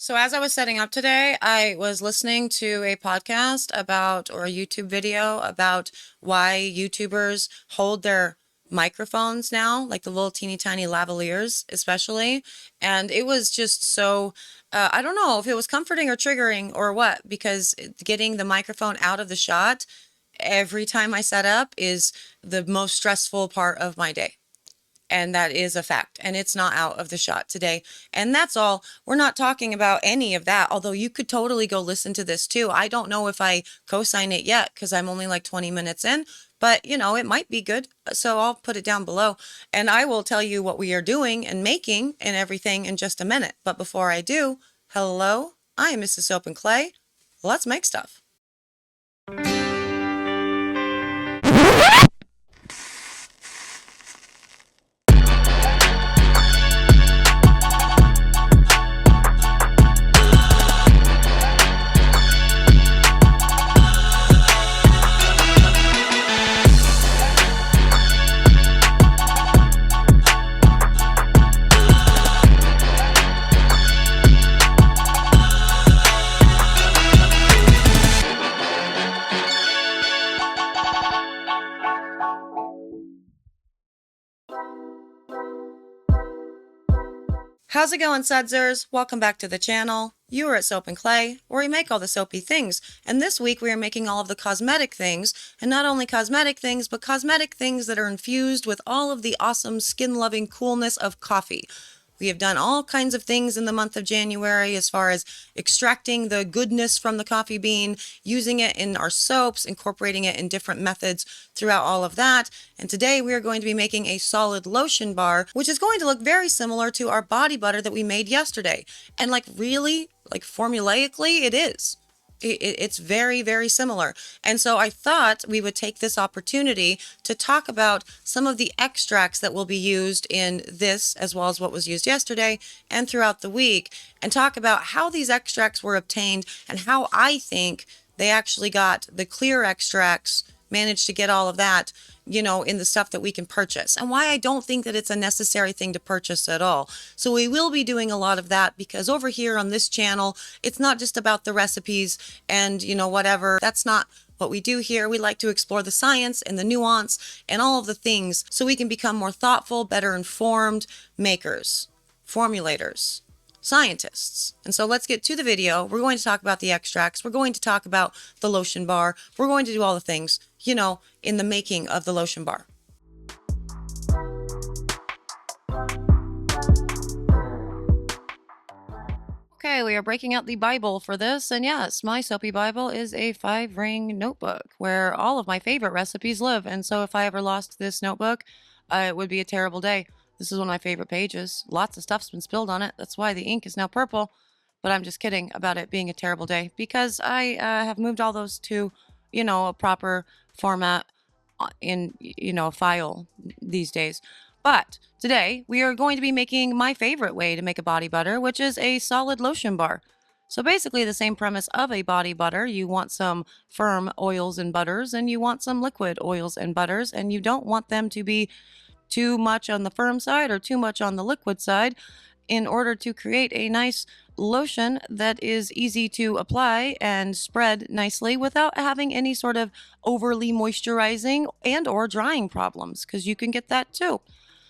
So as I was setting up today, I was listening to a podcast about, or a YouTube video about why YouTubers hold their microphones now, like the little teeny tiny lavaliers, especially. And it was just so, I don't know if it was comforting or triggering or what, because getting the microphone out of the shot every time I set up is the most stressful part of my day. And that is a fact. And it's not out of the shot today. And that's all. We're not talking about any of that, although you could totally go listen to this too. I don't know if I co-sign it yet because I'm only like 20 minutes in, but it might be good. So I'll put it down below and I will tell you what we are doing and making and everything in just a minute. But before I do, hello, I am Mrs. Soap and Clay. Let's make stuff. How's it going, Sudsers? Welcome back to the channel. You are at Soap and Clay, where we make all the soapy things. And this week we are making all of the cosmetic things, and not only cosmetic things, but cosmetic things that are infused with all of the awesome skin-loving coolness of coffee. We have done all kinds of things in the month of January as far as extracting the goodness from the coffee bean, using it in our soaps, incorporating it in different methods throughout all of that. And today we are going to be making a solid lotion bar, which is going to look very similar to our body butter that we made yesterday. And really, formulaically, it is. It's very, very similar. And so I thought we would take this opportunity to talk about some of the extracts that will be used in this, as well as what was used yesterday and throughout the week, and talk about how these extracts were obtained and how I think they actually got the clear extracts, managed to get all of that, in the stuff that we can purchase, and why I don't think that it's a necessary thing to purchase at all. So we will be doing a lot of that because over here on this channel, it's not just about the recipes and, whatever. That's not what we do here. We like to explore the science and the nuance and all of the things so we can become more thoughtful, better informed makers, formulators, scientists. And so let's get to the video. We're going to talk about the extracts. We're going to talk about the lotion bar. We're going to do all the things, in the making of the lotion bar. Okay, we are breaking out the Bible for this, and yes, my Soapy Bible is a 5-ring notebook where all of my favorite recipes live, and so if I ever lost this notebook, it would be a terrible day. This is one of my favorite pages. Lots of stuff's been spilled on it. That's why the ink is now purple, but I'm just kidding about it being a terrible day because I have moved all those to, a proper format in, a file these days. But today we are going to be making my favorite way to make a body butter, which is a solid lotion bar. So basically the same premise of a body butter. You want some firm oils and butters, and you want some liquid oils and butters, and you don't want them to be too much on the firm side or too much on the liquid side in order to create a nice lotion that is easy to apply and spread nicely without having any sort of overly moisturizing and or drying problems, because you can get that too.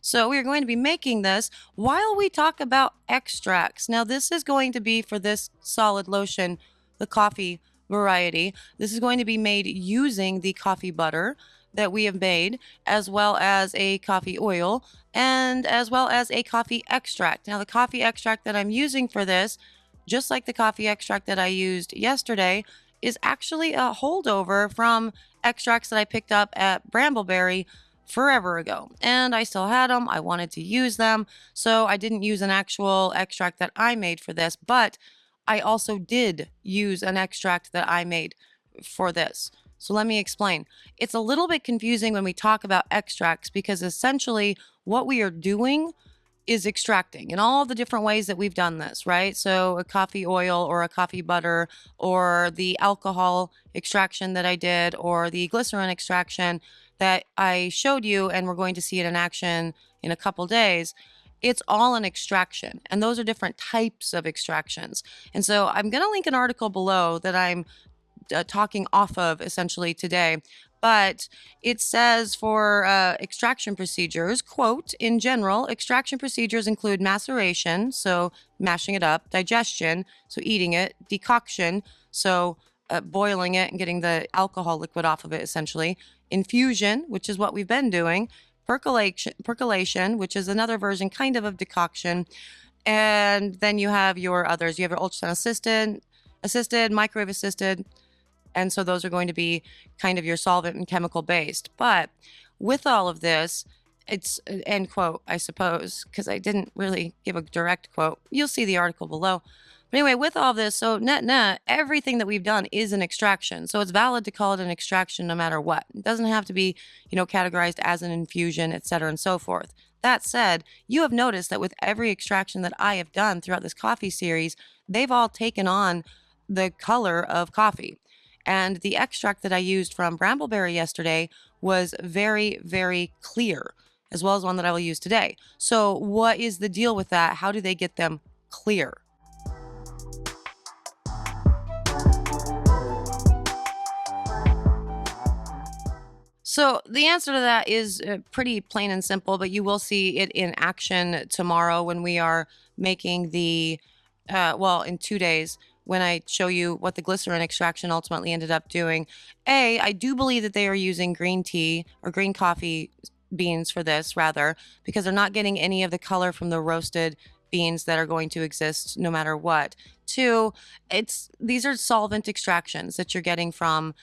So we are going to be making this while we talk about extracts. Now this is going to be for this solid lotion, the coffee variety. This is going to be made using the coffee butter that we have made, as well as a coffee oil, and as well as a coffee extract. Now the coffee extract that I'm using for this, just like the coffee extract that I used yesterday, is actually a holdover from extracts that I picked up at Brambleberry forever ago, and I still had them. I wanted to use them, so I didn't use an actual extract that I made for this, but I also did use an extract that I made for this. So let me explain. It's a little bit confusing when we talk about extracts because essentially what we are doing is extracting in all the different ways that we've done this, right? So a coffee oil or a coffee butter or the alcohol extraction that I did or the glycerin extraction that I showed you, and we're going to see it in action in a couple days. It's all an extraction, and those are different types of extractions. And so I'm going to link an article below that I'm talking off of essentially today. But it says for extraction procedures, quote, in general, extraction procedures include maceration, so mashing it up, digestion, so eating it, decoction, so boiling it and getting the alcohol liquid off of it essentially, infusion, which is what we've been doing, percolation, which is another version kind of decoction, and then you have your others. You have your ultrasound assisted, microwave assisted, and so those are going to be kind of your solvent and chemical based. But with all of this, it's end quote, I suppose, because I didn't really give a direct quote. You'll see the article below. But anyway, with all this, so net, everything that we've done is an extraction. So it's valid to call it an extraction no matter what. It doesn't have to be, categorized as an infusion, et cetera, and so forth. That said, you have noticed that with every extraction that I have done throughout this coffee series, they've all taken on the color of coffee. And the extract that I used from Brambleberry yesterday was very, very clear, as well as one that I will use today. So what is the deal with that? How do they get them clear? So the answer to that is pretty plain and simple, but you will see it in action tomorrow when we are making in 2 days, when I show you what the glycerin extraction ultimately ended up doing. I do believe that they are using green tea or green coffee beans for this, rather, because they're not getting any of the color from the roasted beans that are going to exist no matter what. Two, these are solvent extractions that you're getting from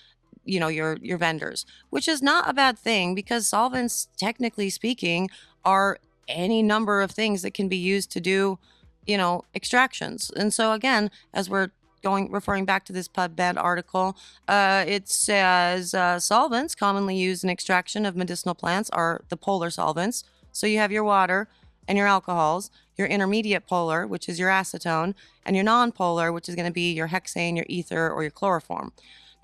your vendors, which is not a bad thing, because solvents, technically speaking, are any number of things that can be used to do extractions. And so again, as we're referring back to this PubMed article, it says solvents commonly used in extraction of medicinal plants are the polar solvents. So you have your water and your alcohols, your intermediate polar, which is your acetone, and your non-polar, which is going to be your hexane, your ether, or your chloroform.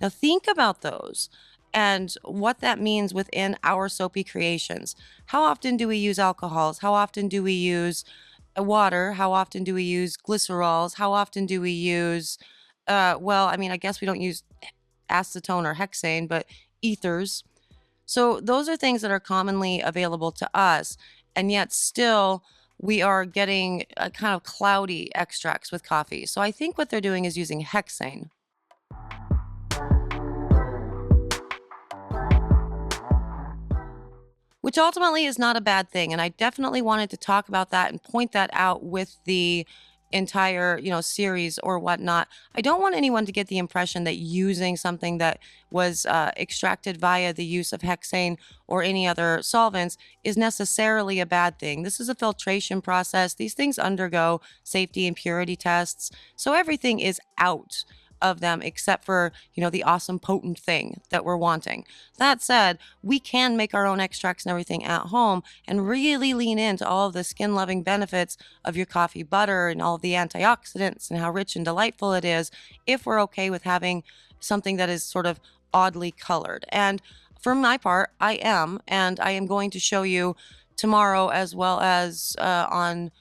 Now think about those and what that means within our soapy creations. How often do we use alcohols? How often do we use water? How often do we use glycerols? How often do we use, I guess we don't use acetone or hexane, but ethers. So those are things that are commonly available to us, and yet still we are getting a kind of cloudy extracts with coffee. So I think what they're doing is using hexane. Which ultimately is not a bad thing. And I definitely wanted to talk about that and point that out with the entire, series or whatnot. I don't want anyone to get the impression that using something that was extracted via the use of hexane or any other solvents is necessarily a bad thing. This is a filtration process. These things undergo safety and purity tests. So everything is out of them except for, the awesome potent thing that we're wanting. That said, we can make our own extracts and everything at home and really lean into all of the skin loving benefits of your coffee butter and all of the antioxidants and how rich and delightful it is, if we're okay with having something that is sort of oddly colored. And for my part, I am going to show you tomorrow, as well as on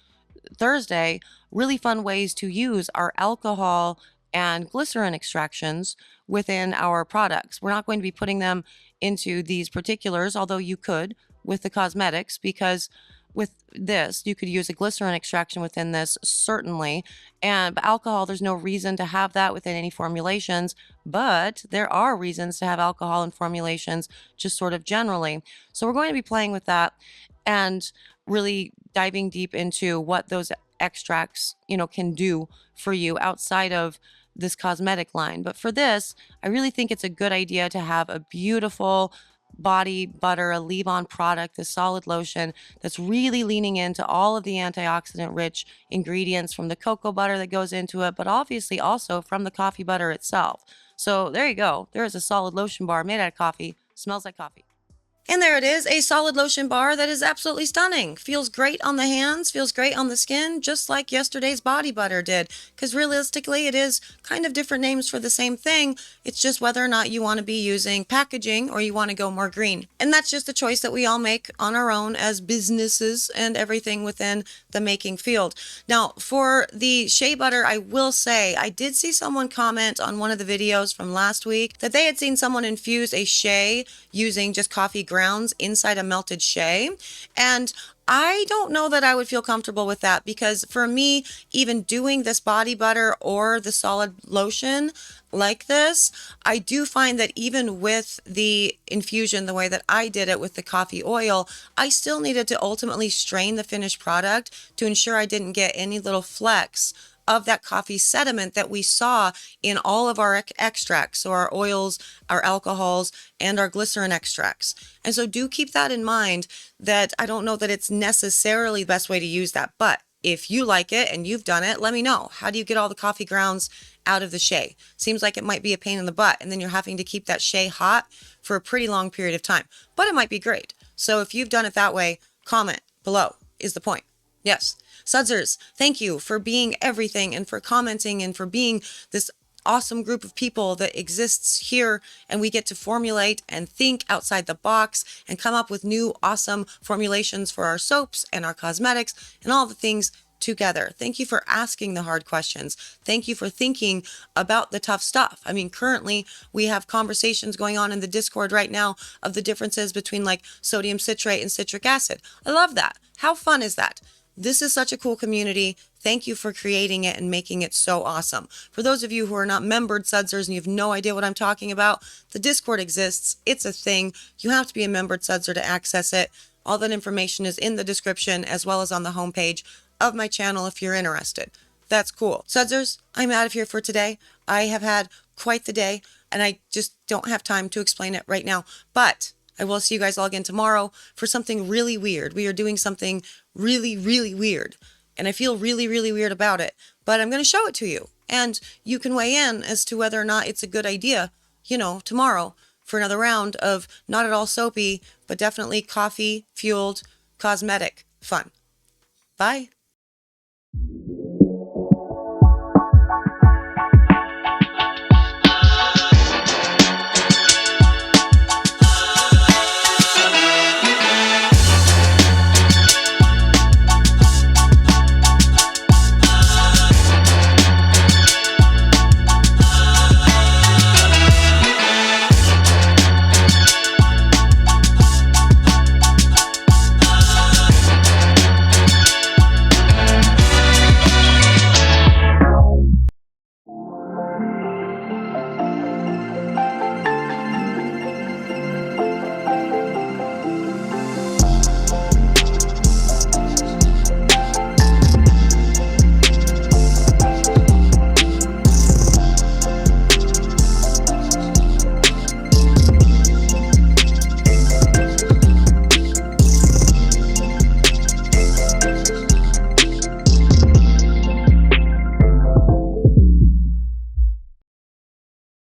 Thursday, really fun ways to use our alcohol and glycerin extractions within our products. We're not going to be putting them into these particulars, although you could with the cosmetics, because with this, you could use a glycerin extraction within this, certainly. And alcohol, there's no reason to have that within any formulations, but there are reasons to have alcohol in formulations just sort of generally. So we're going to be playing with that and really diving deep into what those extracts, can do for you outside of this cosmetic line. But for this, I really think it's a good idea to have a beautiful body butter, a leave-on product, a solid lotion that's really leaning into all of the antioxidant rich ingredients from the cocoa butter that goes into it, but obviously also from the coffee butter itself. So there you go. There is a solid lotion bar made out of coffee. Smells like coffee. And there it is, a solid lotion bar that is absolutely stunning. Feels great on the hands, feels great on the skin, just like yesterday's body butter did. Because realistically, it is kind of different names for the same thing. It's just whether or not you want to be using packaging or you want to go more green. And that's just a choice that we all make on our own as businesses and everything within the making field. Now, for the shea butter, I will say, I did see someone comment on one of the videos from last week that they had seen someone infuse a shea using just coffee grounds inside a melted shea. And I don't know that I would feel comfortable with that, because for me, even doing this body butter or the solid lotion like this, I do find that even with the infusion, the way that I did it with the coffee oil, I still needed to ultimately strain the finished product to ensure I didn't get any little flecks of that coffee sediment that we saw in all of our extracts, so our oils, our alcohols, and our glycerin extracts. And so do keep that in mind, that I don't know that it's necessarily the best way to use that, but if you like it and you've done it, let me know. How do you get all the coffee grounds out of the shea? Seems like it might be a pain in the butt, and then you're having to keep that shea hot for a pretty long period of time, but it might be great. So if you've done it that way, comment below is the point. Yes. Sudsers, thank you for being everything and for commenting and for being this awesome group of people that exists here, and we get to formulate and think outside the box and come up with new awesome formulations for our soaps and our cosmetics and all the things together. Thank you for asking the hard questions. Thank you for thinking about the tough stuff. I mean, currently we have conversations going on in the Discord right now of the differences between like sodium citrate and citric acid. I love that. How fun is that? This is such a cool community. Thank you for creating it and making it so awesome. For those of you who are not membered Sudsers and you have no idea what I'm talking about, the Discord exists. It's a thing. You have to be a membered Sudser to access it. All that information is in the description as well as on the homepage of my channel if you're interested. That's cool. Sudsers, I'm out of here for today. I have had quite the day and I just don't have time to explain it right now. But I will see you guys all again tomorrow for something really weird. We are doing something really, really weird. And I feel really, really weird about it. But I'm going to show it to you. And you can weigh in as to whether or not it's a good idea, tomorrow for another round of not at all soapy, but definitely coffee-fueled cosmetic fun. Bye.